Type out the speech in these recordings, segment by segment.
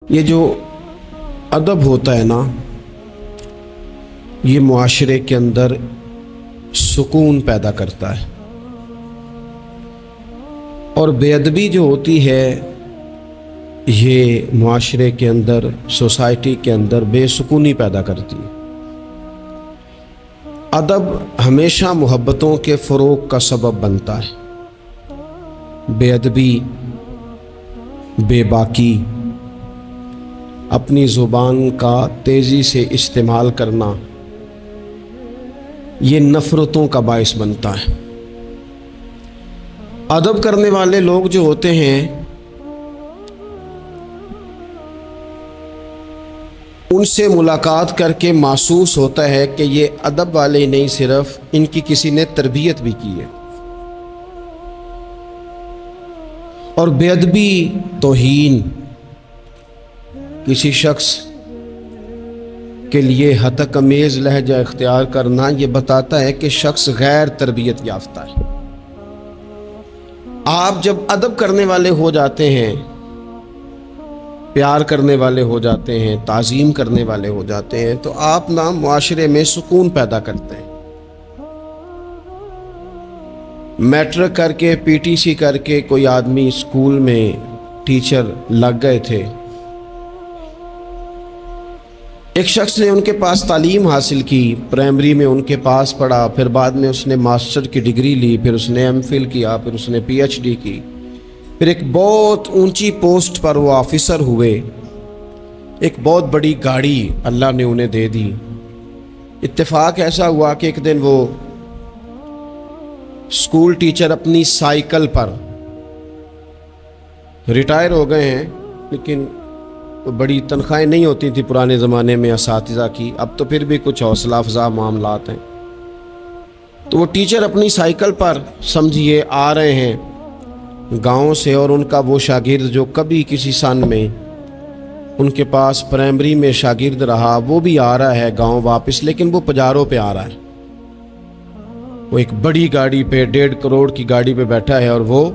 یہ جو ادب ہوتا ہے نا، یہ معاشرے کے اندر سکون پیدا کرتا ہے، اور بے ادبی جو ہوتی ہے یہ معاشرے کے اندر، سوسائٹی کے اندر بے سکونی پیدا کرتی ہے۔ ادب ہمیشہ محبتوں کے فروغ کا سبب بنتا ہے۔ بے ادبی، بے باکی، اپنی زبان کا تیزی سے استعمال کرنا، یہ نفرتوں کا باعث بنتا ہے۔ ادب کرنے والے لوگ جو ہوتے ہیں ان سے ملاقات کر کے محسوس ہوتا ہے کہ یہ ادب والے نہیں، صرف ان کی کسی نے تربیت بھی کی ہے۔ اور بے ادبی، توہین، کسی شخص کے لیے ہتک لہجہ اختیار کرنا، یہ بتاتا ہے کہ شخص غیر تربیت یافتہ ہے۔ آپ جب ادب کرنے والے ہو جاتے ہیں، پیار کرنے والے ہو جاتے ہیں، تعظیم کرنے والے ہو جاتے ہیں، تو آپ نا معاشرے میں سکون پیدا کرتے ہیں۔ میٹرک کر کے، پی ٹی سی کر کے کوئی آدمی اسکول میں ٹیچر لگ گئے تھے، ایک شخص نے ان کے پاس تعلیم حاصل کی، پرائمری میں ان کے پاس پڑھا، پھر بعد میں اس نے ماسٹر کی ڈگری لی، پھر اس نے ایم فل کیا، پھر اس نے پی ایچ ڈی کی، پھر ایک بہت اونچی پوسٹ پر وہ آفیسر ہوئے، ایک بہت بڑی گاڑی اللہ نے انہیں دے دی۔ اتفاق ایسا ہوا کہ ایک دن وہ اسکول ٹیچر اپنی سائیکل پر، ریٹائر ہو گئے ہیں لیکن بڑی تنخواہیں نہیں ہوتی تھی پرانے زمانے میں اساتذہ کی، اب تو پھر بھی کچھ حوصلہ افزا معاملات ہیں، تو وہ ٹیچر اپنی سائیکل پر سمجھیے آ رہے ہیں گاؤں سے، اور ان کا وہ شاگرد جو کبھی کسی سن میں ان کے پاس پرائمری میں شاگرد رہا، وہ بھی آ رہا ہے گاؤں واپس، لیکن وہ پجاروں پہ آ رہا ہے۔ وہ ایک بڑی گاڑی پہ، 1.5 کروڑ کی گاڑی پہ بیٹھا ہے، اور وہ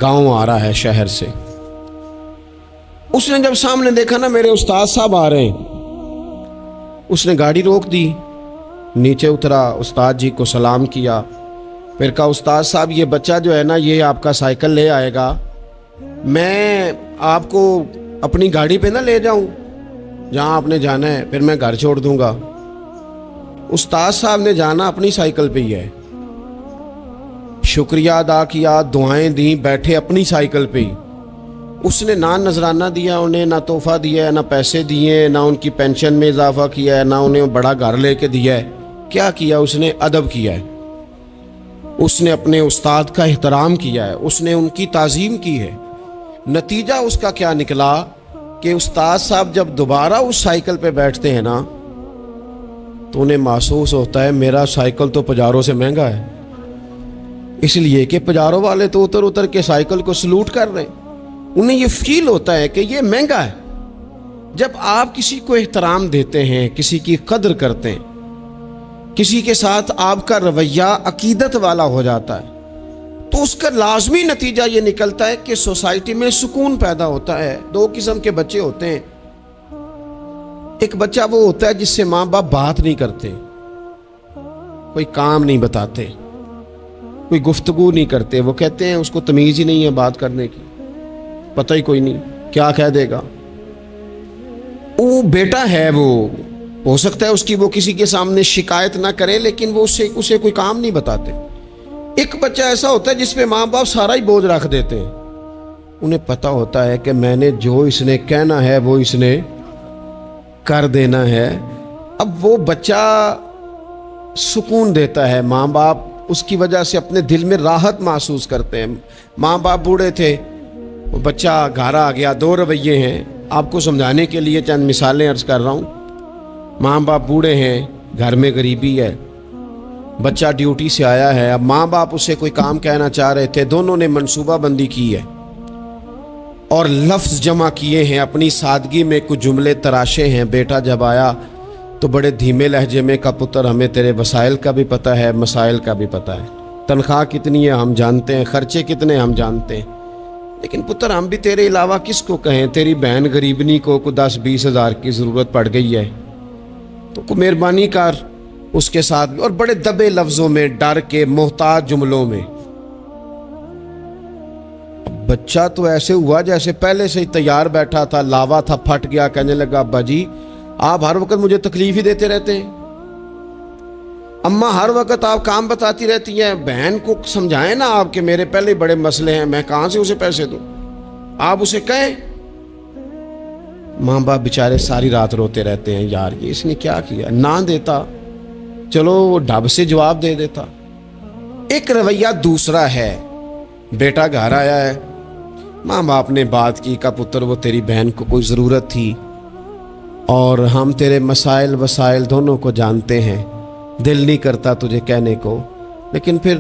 گاؤں آ رہا ہے شہر سے۔ اس نے جب سامنے دیکھا نا میرے استاد صاحب آ رہے ہیں، اس نے گاڑی روک دی، نیچے اترا، استاد جی کو سلام کیا، پھر کہا استاد صاحب یہ بچہ جو ہے نا یہ آپ کا سائیکل لے آئے گا، میں آپ کو اپنی گاڑی پہ نہ لے جاؤں جہاں آپ نے جانا ہے، پھر میں گھر چھوڑ دوں گا۔ استاد صاحب نے جانا اپنی سائیکل پہ ہی ہے، شکریہ ادا کیا، دعائیں دیں، بیٹھے اپنی سائیکل پہ ہی۔ اس نے نہ نذرانہ دیا انہیں، نہ تحفہ دیا ہے، نہ پیسے دیے، نہ ان کی پینشن میں اضافہ کیا ہے، نہ انہیں بڑا گھر لے کے دیا ہے۔ کیا کیا اس نے؟ ادب کیا ہے۔ اس نے اپنے استاد کا احترام کیا ہے، اس نے ان کی تعظیم کی ہے۔ نتیجہ اس کا کیا نکلا کہ استاد صاحب جب دوبارہ اس سائیکل پہ بیٹھتے ہیں نا تو انہیں محسوس ہوتا ہے میرا سائیکل تو پجاروں سے مہنگا ہے، اس لیے کہ پجاروں والے تو اتر اتر کے سائیکل کو سلوٹ کر رہے ہیں، انہیں یہ فیل ہوتا ہے کہ یہ مہنگا ہے۔ جب آپ کسی کو احترام دیتے ہیں، کسی کی قدر کرتے ہیں، کسی کے ساتھ آپ کا رویہ عقیدت والا ہو جاتا ہے، تو اس کا لازمی نتیجہ یہ نکلتا ہے کہ سوسائٹی میں سکون پیدا ہوتا ہے۔ دو قسم کے بچے ہوتے ہیں، ایک بچہ وہ ہوتا ہے جس سے ماں باپ بات نہیں کرتے، کوئی کام نہیں بتاتے، کوئی گفتگو نہیں کرتے، وہ کہتے ہیں اس کو تمیز ہی نہیں ہے بات کرنے کی، پتہ ہی کوئی نہیں کیا کہہ دے گا۔ وہ بیٹا ہے، وہ ہو سکتا ہے اس کی وہ کسی کے سامنے شکایت نہ کرے، لیکن وہ اسے کوئی کام نہیں بتاتے۔ ایک بچہ ایسا ہوتا ہے جس پہ ماں باپ سارا ہی بوجھ رکھ دیتے ہیں، انہیں پتہ ہوتا ہے کہ میں نے جو اس نے کہنا ہے وہ اس نے کر دینا ہے۔ اب وہ بچہ سکون دیتا ہے، ماں باپ اس کی وجہ سے اپنے دل میں راحت محسوس کرتے ہیں۔ ماں باپ بوڑھے تھے، وہ بچہ گھر آ گیا، دو رویے ہیں، آپ کو سمجھانے کے لیے چند مثالیں عرض کر رہا ہوں۔ ماں باپ بوڑھے ہیں، گھر میں غریبی ہے، بچہ ڈیوٹی سے آیا ہے، اب ماں باپ اسے کوئی کام کہنا چاہ رہے تھے، دونوں نے منصوبہ بندی کی ہے اور لفظ جمع کیے ہیں، اپنی سادگی میں کچھ جملے تراشے ہیں۔ بیٹا جب آیا تو بڑے دھیمے لہجے میں کہا پتر ہمیں تیرے وسائل کا بھی پتہ ہے، مسائل کا بھی پتہ ہے، تنخواہ کتنی ہے ہم جانتے ہیں، خرچے کتنے ہم جانتے ہیں۔ لیکن پتر ہم بھی تیرے علاوہ کس کو کہیں، تیری بہن غریبنی کو 10-20 ہزار کی ضرورت پڑ گئی ہے تو کو مہربانی کر اس کے ساتھ بھی، اور بڑے دبے لفظوں میں، ڈر کے، محتاج جملوں میں۔ بچہ تو ایسے ہوا جیسے پہلے سے ہی تیار بیٹھا تھا، لاوا تھا، پھٹ گیا، کہنے لگا ابا جی آپ ہر وقت مجھے تکلیف ہی دیتے رہتے ہیں، اماں ہر وقت آپ کام بتاتی رہتی ہیں، بہن کو سمجھائیں نا آپ کہ میرے پہلے بڑے مسئلے ہیں، میں کہاں سے اسے پیسے دوں، آپ اسے کہیں۔ ماں باپ بیچارے ساری رات روتے رہتے ہیں، یار یہ اس نے کیا کیا، نہ دیتا چلو وہ ڈھب سے جواب دے دیتا۔ ایک رویہ دوسرا ہے، بیٹا گھر آیا ہے، ماں باپ نے بات کی، کا پتر وہ تیری بہن کو کوئی ضرورت تھی اور ہم تیرے مسائل وسائل دونوں کو جانتے ہیں، دل نہیں کرتا تجھے کہنے کو، لیکن پھر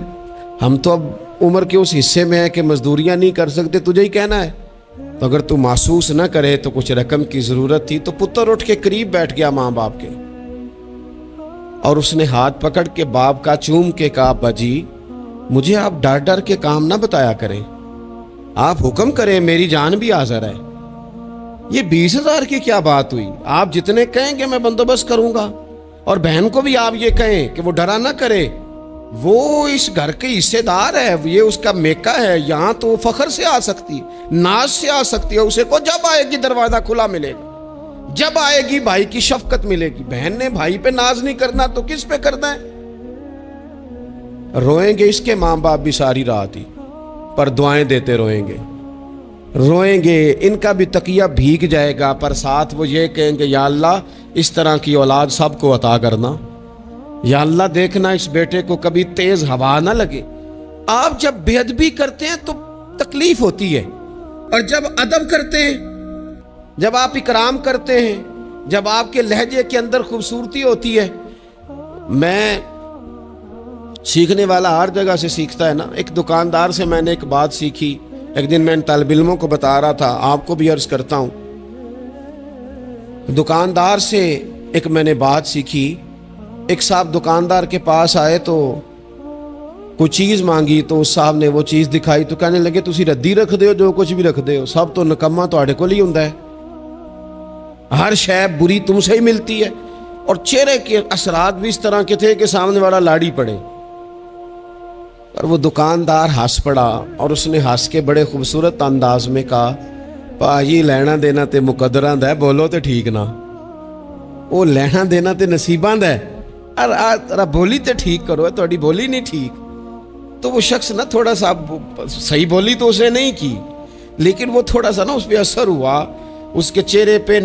ہم تو اب عمر کے اس حصے میں ہیں کہ مزدوریاں نہیں کر سکتے، تجھے ہی کہنا ہے، تو اگر تو محسوس نہ کرے تو کچھ رقم کی ضرورت تھی۔ تو پتر اٹھ کے قریب بیٹھ گیا ماں باپ کے، اور اس نے ہاتھ پکڑ کے باپ کا چوم کے کہا ابا جی مجھے آپ ڈر ڈر کے کام نہ بتایا کریں، آپ حکم کریں، میری جان بھی حاضر ہے۔ یہ 20,000 کی کیا بات ہوئی، آپ جتنے کہیں گے میں بندوبست کروں گا، اور بہن کو بھی آپ یہ کہیں کہ وہ ڈرا نہ کرے، وہ اس گھر کے حصے دار ہے، یہ اس کا میکا ہے، یہاں تو فخر سے آ سکتی ہے، ناز سے آ سکتی ہے، اسے کو جب آئے گی دروازہ کھلا ملے گا، جب آئے گی بھائی کی شفقت ملے گی۔ بہن نے بھائی پہ ناز نہیں کرنا تو کس پہ کرنا ہے؟ روئیں گے اس کے ماں باپ بھی ساری رات ہی، پر دعائیں دیتے روئیں گے، روئیں گے، ان کا بھی تقیہ بھیگ جائے گا، پر ساتھ وہ یہ کہیں گے یا اللہ اس طرح کی اولاد سب کو عطا کرنا، یا اللہ دیکھنا اس بیٹے کو کبھی تیز ہوا نہ لگے۔ آپ جب بے ادبی کرتے ہیں تو تکلیف ہوتی ہے، اور جب ادب کرتے ہیں، جب آپ اکرام کرتے ہیں، جب آپ کے لہجے کے اندر خوبصورتی ہوتی ہے۔ میں سیکھنے والا ہر جگہ سے سیکھتا ہے نا، ایک دکاندار سے میں نے ایک بات سیکھی، ایک دن میں ان طالب علموں کو بتا رہا تھا، آپ کو بھی عرض کرتا ہوں۔ دکاندار سے ایک میں نے بات سیکھی، ایک صاحب دکاندار کے پاس آئے تو کوئی چیز مانگی، تو اس صاحب نے وہ چیز دکھائی تو کہنے لگے تسی ردی رکھ دے ہو، جو کچھ بھی رکھ دے ہو سب تو نکما تواڈے کول ہی ہوندا ہے، ہر شے بری تم سے ہی ملتی ہے۔ اور چہرے کے اثرات بھی اس طرح کے تھے کہ سامنے والا لاڑی پڑے، اور وہ دکاندار ہنس پڑا، اور اس نے ہنس کے بڑے خوبصورت انداز میں کہا بھائی لینا دینا تے مقدراں دا ہے، بولو تے ٹھیک نہ، وہ لینا دینا تے نصیباں دا ہے، ارا بولی تے ٹھیک کرو، ہے تہاڈی بولی نہیں ٹھیک۔ تو وہ شخص نا تھوڑا سا صحیح بولی تو اس نے نہیں کی، لیکن وہ تھوڑا سا نا اس پہ اثر ہوا، اس کے چہرے پہ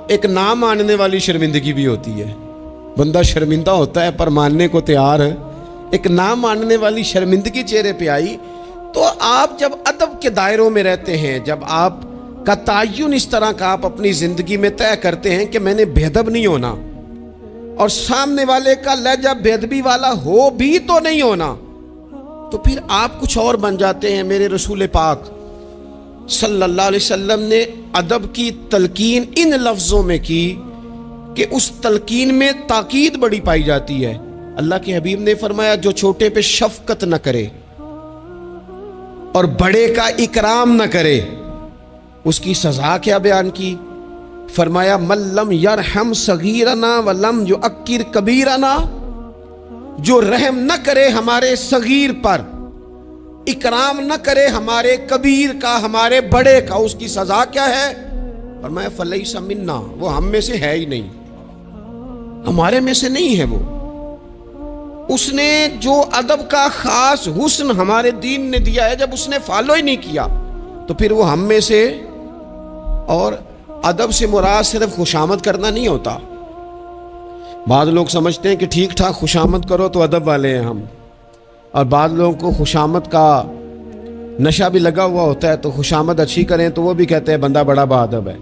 ایک نہ ماننے والی شرمندگی بھی ہوتی ہے، بندہ شرمندہ ہوتا ہے پر ماننے کو تیار ہے، ایک نہ ماننے والی شرمندگی چہرے پہ آئی۔ تو آپ جب ادب کے دائروں میں رہتے ہیں، جب آپ کا تعین اس طرح کا آپ اپنی زندگی میں طے کرتے ہیں کہ میں نے بے ادب نہیں ہونا، اور سامنے والے کا لہجہ بے ادبی والا ہو بھی تو نہیں ہونا، تو پھر آپ کچھ اور بن جاتے ہیں۔ میرے رسول پاک صلی اللہ علیہ وسلم نے ادب کی تلقین ان لفظوں میں کی کہ اس تلقین میں تاکید بڑی پائی جاتی ہے۔ اللہ کے حبیب نے فرمایا جو چھوٹے پہ شفقت نہ کرے اور بڑے کا اکرام نہ کرے اس کی سزا کیا بیان کی؟ فرمایا من لم یرحم صغیرنا ولم یؤکر کبیرنا، جو رحم نہ کرے ہمارے صغیر پر، اکرام نہ کرے ہمارے کبیر کا، ہمارے بڑے کا، اس کی سزا کیا ہے؟ فرمایا فلیس منا، وہ ہم میں سے ہے ہی نہیں، ہمارے میں سے نہیں ہے وہ۔ اس نے جو ادب کا خاص حسن ہمارے دین نے دیا ہے، جب اس نے فالو ہی نہیں کیا تو پھر وہ ہم میں سے۔ اور ادب سے مراد صرف خوشامد کرنا نہیں ہوتا۔ بعض لوگ سمجھتے ہیں کہ ٹھیک ٹھاک خوشامد کرو تو ادب والے ہیں ہم، اور بعض لوگوں کو خوشامد کا نشہ بھی لگا ہوا ہوتا ہے، تو خوشامد اچھی کریں تو وہ بھی کہتے ہیں بندہ بڑا با ادب ہے۔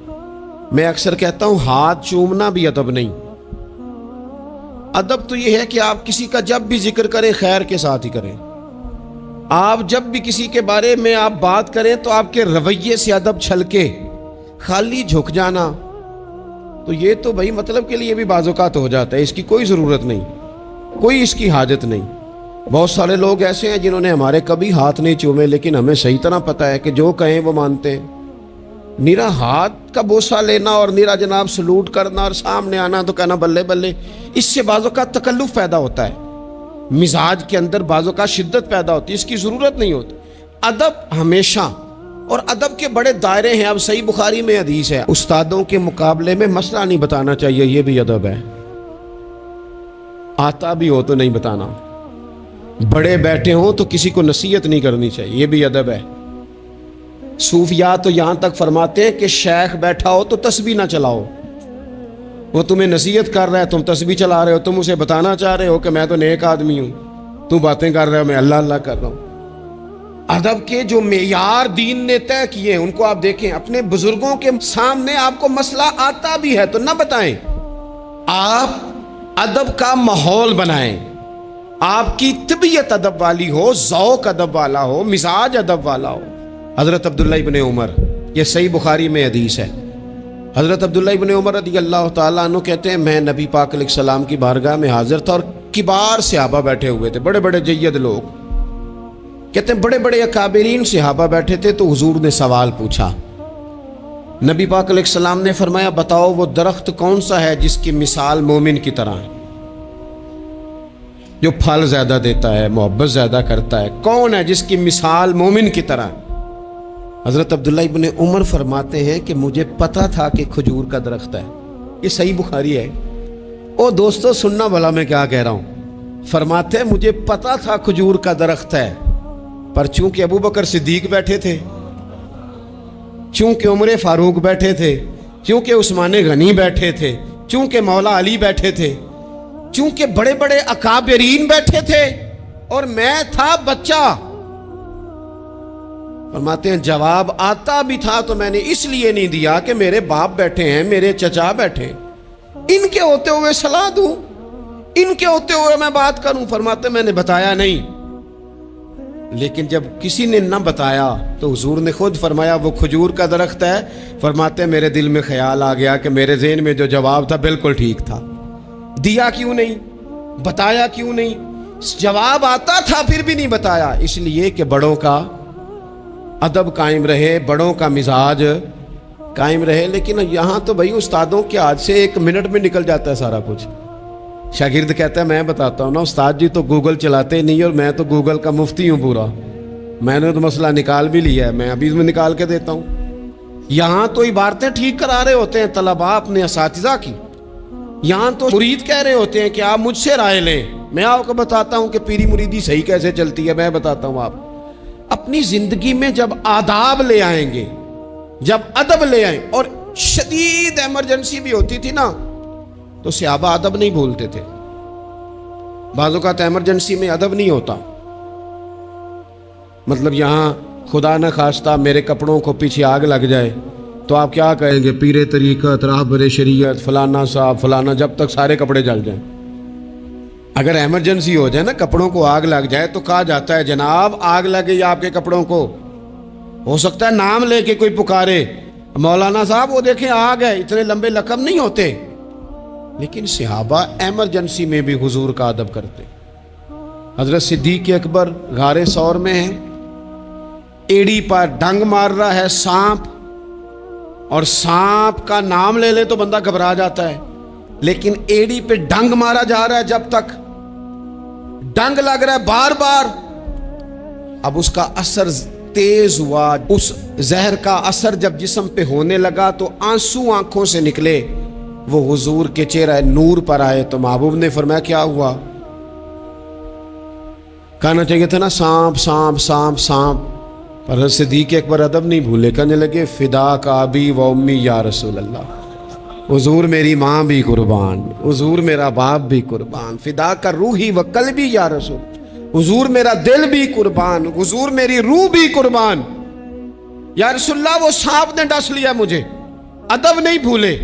میں اکثر کہتا ہوں ہاتھ چومنا بھی ادب نہیں، ادب تو یہ ہے کہ آپ کسی کا جب بھی ذکر کریں خیر کے ساتھ ہی کریں، آپ جب بھی کسی کے بارے میں آپ بات کریں تو آپ کے رویے سے ادب چھلکے، خالی جھک جانا تو یہ تو بھائی مطلب کے لیے بھی بعض اوقات ہو جاتا ہے، اس کی کوئی ضرورت نہیں، کوئی اس کی حاجت نہیں۔ بہت سارے لوگ ایسے ہیں جنہوں نے ہمارے کبھی ہاتھ نہیں چومے، لیکن ہمیں صحیح طرح پتہ ہے کہ جو کہیں وہ مانتے ہیں۔ نیرا ہاتھ کا بوسہ لینا اور نیرا جناب سلوٹ کرنا اور سامنے آنا تو کہنا بلے بلے، اس سے بعضوں کا تکلف پیدا ہوتا ہے، مزاج کے اندر بعضوں کا شدت پیدا ہوتی ہے، اس کی ضرورت نہیں ہوتی۔ ادب ہمیشہ، اور ادب کے بڑے دائرے ہیں۔ اب صحیح بخاری میں حدیث ہے، استادوں کے مقابلے میں مسئلہ نہیں بتانا چاہیے، یہ بھی ادب ہے۔ آتا بھی ہو تو نہیں بتانا، بڑے بیٹھے ہوں تو کسی کو نصیحت نہیں کرنی چاہیے، یہ بھی ادب ہے۔ صوفیاء تو یہاں تک فرماتے ہیں کہ شیخ بیٹھا ہو تو تسبیح نہ چلاؤ، وہ تمہیں نصیحت کر رہا ہے، تم تسبیح چلا رہے ہو، تم اسے بتانا چاہ رہے ہو کہ میں تو نیک آدمی ہوں، تو باتیں کر رہے ہو میں اللہ اللہ کر رہا ہوں۔ ادب کے جو معیار دین نے طے کیے ان کو آپ دیکھیں، اپنے بزرگوں کے سامنے آپ کو مسئلہ آتا بھی ہے تو نہ بتائیں، آپ ادب کا ماحول بنائیں، آپ کی طبیعت ادب والی ہو، ذوق ادب والا ہو، مزاج ادب والا ہو۔ حضرت عبداللہ ابن عمر، یہ صحیح بخاری میں حدیث ہے، حضرت عبداللہ ابن عمر رضی اللہ تعالیٰ عنہ کہتے ہیں میں نبی پاک علیہ السلام کی بارگاہ میں حاضر تھا اور کبار صحابہ بیٹھے ہوئے تھے، بڑے بڑے جید لوگ، کہتے ہیں بڑے بڑے اکابرین صحابہ بیٹھے تھے، تو حضور نے سوال پوچھا۔ نبی پاک علیہ السلام نے فرمایا بتاؤ وہ درخت کون سا ہے جس کی مثال مومن کی طرح ہے، جو پھل زیادہ دیتا ہے، محبت زیادہ کرتا ہے، کون ہے جس کی مثال مومن کی طرح ہے؟ حضرت عبداللہ ابن عمر فرماتے ہیں کہ مجھے پتا تھا کہ کھجور کا درخت ہے، یہ صحیح بخاری ہے۔ او دوستو سننا بھلا میں کیا کہہ رہا ہوں، فرماتے ہیں مجھے پتا تھا کھجور کا درخت ہے، پر چونکہ ابو بکر صدیق بیٹھے تھے، چونکہ عمر فاروق بیٹھے تھے، چونکہ عثمان غنی بیٹھے تھے، چونکہ مولا علی بیٹھے تھے، چونکہ بڑے بڑے اکابرین بیٹھے تھے اور میں تھا بچہ، فرماتے ہیں جواب آتا بھی تھا تو میں نے اس لیے نہیں دیا کہ میرے باپ بیٹھے ہیں، میرے چچا بیٹھے ہیں، ان کے ہوتے ہوئے صلاح دوں، ان کے ہوتے ہوئے میں بات کروں؟ فرماتے ہیں میں نے بتایا نہیں، لیکن جب کسی نے نہ بتایا تو حضور نے خود فرمایا وہ کھجور کا درخت ہے، فرماتے ہیں میرے دل میں خیال آ گیا کہ میرے ذہن میں جو جواب تھا بالکل ٹھیک تھا، دیا کیوں نہیں، بتایا کیوں نہیں؟ جواب آتا تھا پھر بھی نہیں بتایا، اس لیے کہ بڑوں کا ادب قائم رہے، بڑوں کا مزاج قائم رہے۔ لیکن یہاں تو بھائی استادوں کے ہاتھ سے 1 منٹ میں نکل جاتا ہے سارا کچھ۔ شاگرد کہتا ہے میں بتاتا ہوں نا استاد جی تو گوگل چلاتے نہیں، اور میں تو گوگل کا مفتی ہوں پورا، میں نے تو مسئلہ نکال بھی لیا ہے، میں ابھی میں نکال کے دیتا ہوں۔ یہاں تو عبارتیں ٹھیک کرا رہے ہوتے ہیں طلباء اپنے اساتذہ کی، یہاں تو مرید کہہ رہے ہوتے ہیں کہ آپ مجھ سے رائے لیں، میں آپ کو بتاتا ہوں کہ پیری مریدی صحیح کیسے چلتی ہے، میں بتاتا ہوں آپ۔ اپنی زندگی میں جب آداب لے آئیں گے، جب ادب لے آئیں، اور شدید ایمرجنسی بھی ہوتی تھی نا تو صحابہ ادب نہیں بھولتے تھے، بعض اوقات ایمرجنسی میں ادب نہیں ہوتا، مطلب یہاں خدا نہ خواستہ میرے کپڑوں کو پیچھے آگ لگ جائے تو آپ کیا کہیں گے، پیر طریقت، راہبر شریعت، فلانا صاحب فلانا، جب تک سارے کپڑے جل جائیں۔ اگر ایمرجنسی ہو جائے نا، کپڑوں کو آگ لگ جائے تو کہا جاتا ہے جناب آگ لگ گئی آپ کے کپڑوں کو، ہو سکتا ہے نام لے کے کوئی پکارے مولانا صاحب وہ دیکھیں آگ ہے، اتنے لمبے لقب نہیں ہوتے، لیکن صحابہ ایمرجنسی میں بھی حضور کا ادب کرتے۔ حضرت صدیق اکبر غار ثور میں ہیں، ایڑی پر ڈنگ مار رہا ہے سانپ، اور سانپ کا نام لے لے تو بندہ گھبرا جاتا ہے، لیکن ایڑی پہ ڈنگ مارا جا رہا ہے، جب تک ڈنگ لگ رہا ہے بار بار، اب اس کا اثر تیز ہوا، اس زہر کا اثر جب جسم پہ ہونے لگا تو آنسو آنکھوں سے نکلے، وہ حضور کے چہرہ نور پر آئے تو محبوب نے فرمایا کیا ہوا؟ کہنا چاہیے تھا نا سانپ سانپ سانپ سانپ، پر حضرت صدیق اکبر ادب نہیں بھولے، کہنے لگے فدا کا ابی و امی یا رسول اللہ، حضور میری ماں بھی قربان، حضور میرا باپ بھی قربان، فدا کا روحی و قلبی یا رسول، حضور میرا دل بھی قربان، حضور میری روح بھی قربان، یا رسول اللہ وہ سانپ نے ڈس لیا مجھے۔ ادب نہیں بھولے،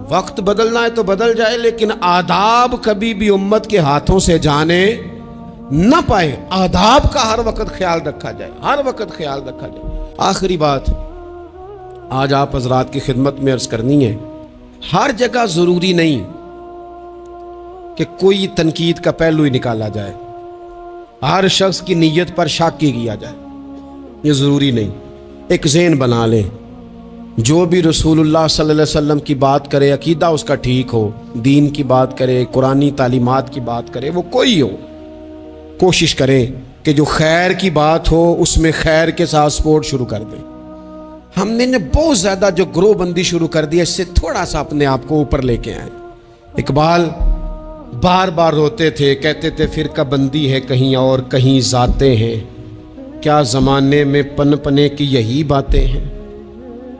وقت بدلنا ہے تو بدل جائے، لیکن آداب کبھی بھی امت کے ہاتھوں سے جانے نہ پائے، آداب کا ہر وقت خیال رکھا جائے، ہر وقت خیال رکھا جائے۔ آخری بات آج آپ حضرات کی خدمت میں عرض کرنی ہے، ہر جگہ ضروری نہیں کہ کوئی تنقید کا پہلو ہی نکالا جائے، ہر شخص کی نیت پر شک ہی کیا جائے، یہ ضروری نہیں۔ ایک ذہن بنا لیں، جو بھی رسول اللہ صلی اللہ علیہ وسلم کی بات کرے، عقیدہ اس کا ٹھیک ہو، دین کی بات کرے، قرآنی تعلیمات کی بات کرے، وہ کوئی ہو، کوشش کریں کہ جو خیر کی بات ہو اس میں خیر کے ساتھ سپورٹ شروع کر دیں۔ ہم نے بہت زیادہ جو گروہ بندی شروع کر دی ہے، اس سے تھوڑا سا اپنے آپ کو اوپر لے کے آئیں۔ اقبال بار بار روتے تھے، کہتے تھے فرقہ بندی ہے کہیں اور کہیں ذاتیں ہیں، کیا زمانے میں پن پنے کی یہی باتیں ہیں۔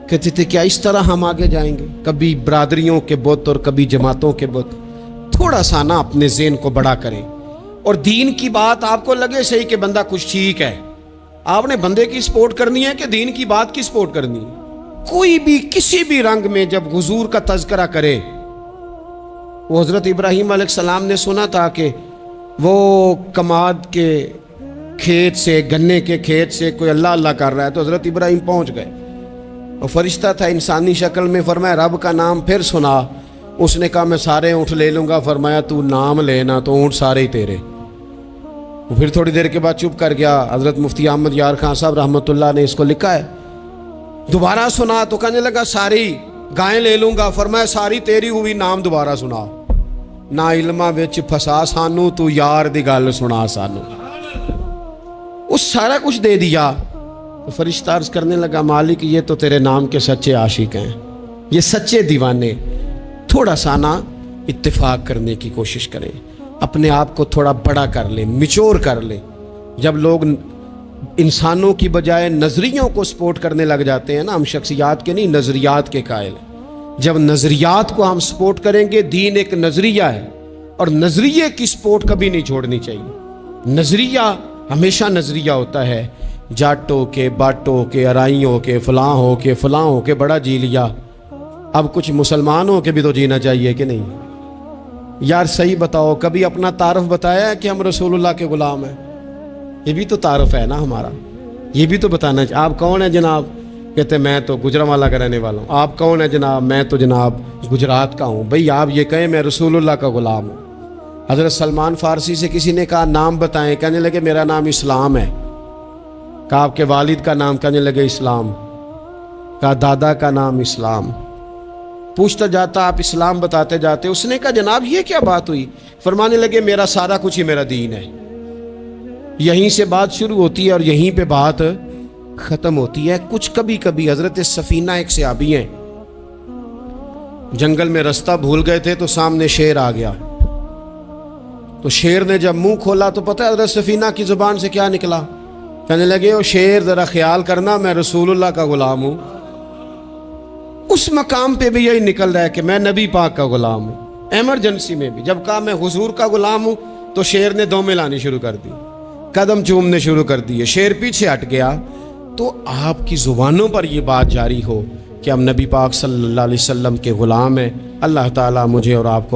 کہتے تھے کیا اس طرح ہم آگے جائیں گے، کبھی برادریوں کے بت اور کبھی جماعتوں کے بت۔ تھوڑا سا نا اپنے ذہن کو بڑا کریں، اور دین کی بات آپ کو لگے صحیح کہ بندہ کچھ ٹھیک ہے، آپ نے بندے کی سپورٹ کرنی ہے کہ دین کی بات کی سپورٹ کرنی ہے؟ کوئی بھی کسی بھی رنگ میں جب حضور کا تذکرہ کرے، وہ حضرت ابراہیم علیہ السلام نے سنا تھا کہ وہ کماد کے کھیت سے، گنے کے کھیت سے کوئی اللہ اللہ کر رہا ہے، تو حضرت ابراہیم پہنچ گئے، اور فرشتہ تھا انسانی شکل میں، فرمایا رب کا نام پھر سنا۔ اس نے کہا میں سارے اونٹ لے لوں گا، فرمایا تو نام لینا تو اونٹ سارے ہی تیرے۔ پھر تھوڑی دیر کے بعد چپ کر گیا۔ حضرت مفتی احمد یار خان صاحب رحمۃ اللہ نے اس کو لکھا ہے، دوبارہ سنا تو کہنے لگا ساری گائیں لے لوں گا، فرمایا ساری تیری ہوئی، نام دوبارہ سنا۔ نا علماں وچ پھسا سانو، تو یار دی گل سنا سانو۔ اس سارا کچھ دے دیا۔ تو فرشتہ عرض کرنے لگا مالک یہ تو تیرے نام کے سچے عاشق ہیں، یہ سچے دیوانے۔ تھوڑا سا نا اتفاق کرنے کی کوشش کریں، اپنے آپ کو تھوڑا بڑا کر لیں، میچور کر لیں۔ جب لوگ انسانوں کی بجائے نظریوں کو سپورٹ کرنے لگ جاتے ہیں نا، ہم شخصیات کے نہیں نظریات کے قائل ہیں۔ جب نظریات کو ہم سپورٹ کریں گے، دین ایک نظریہ ہے، اور نظریے کی سپورٹ کبھی نہیں چھوڑنی چاہیے۔ نظریہ ہمیشہ نظریہ ہوتا ہے، جٹ ہو کے، بٹ ہو کے، ارائی ہو کے، فلاں ہو کے، فلاں ہو کے بڑا جی لیا، اب کچھ مسلمان ہو کے بھی تو جینا چاہیے کہ نہیں؟ یار صحیح بتاؤ، کبھی اپنا تعارف بتایا ہے کہ ہم رسول اللہ کے غلام ہیں؟ یہ بھی تو تعارف ہے نا ہمارا، یہ بھی تو بتانا چاہیے۔ آپ کون ہیں جناب؟ کہتے میں تو گجرانوالہ کا رہنے والا ہوں۔ آپ کون ہیں جناب؟ میں تو جناب گجرات کا ہوں۔ بھئی آپ یہ کہیں میں رسول اللہ کا غلام ہوں۔ حضرت سلمان فارسی سے کسی نے کہا نام بتائیں، کہنے لگے میرا نام اسلام ہے۔ کہا آپ کے والد کا نام؟ کہنے لگے اسلام۔ کہا دادا کا نام اسلام۔ پوچھتا جاتا آپ اسلام بتاتے جاتے۔ اس نے کہا جناب یہ کیا بات ہوئی؟ فرمانے لگے میرا سارا کچھ ہی میرا دین ہے۔ یہیں سے بات شروع ہوتی ہے اور یہیں پہ بات ختم ہوتی ہے۔ کچھ کبھی کبھی حضرت سفینہ ایک صحابی ہیں، جنگل میں رستہ بھول گئے تھے تو سامنے شیر آ گیا، تو شیر نے جب منہ کھولا تو پتہ ہے حضرت سفینہ کی زبان سے کیا نکلا؟ کہنے لگے او شیر ذرا خیال کرنا میں رسول اللہ کا غلام ہوں۔ اس مقام پہ بھی یہی نکل رہا ہے کہ میں نبی پاک کا غلام ہوں۔ ایمرجنسی میں بھی جب کہا میں حضور کا غلام ہوں تو شیر نے دو میں لانی شروع کر دی، قدم چومنے شروع کر دیے، شیر پیچھے ہٹ گیا۔ تو آپ کی زبانوں پر یہ بات جاری ہو کہ ہم نبی پاک صلی اللہ علیہ وسلم کے غلام ہیں، اللہ تعالیٰ مجھے اور آپ کو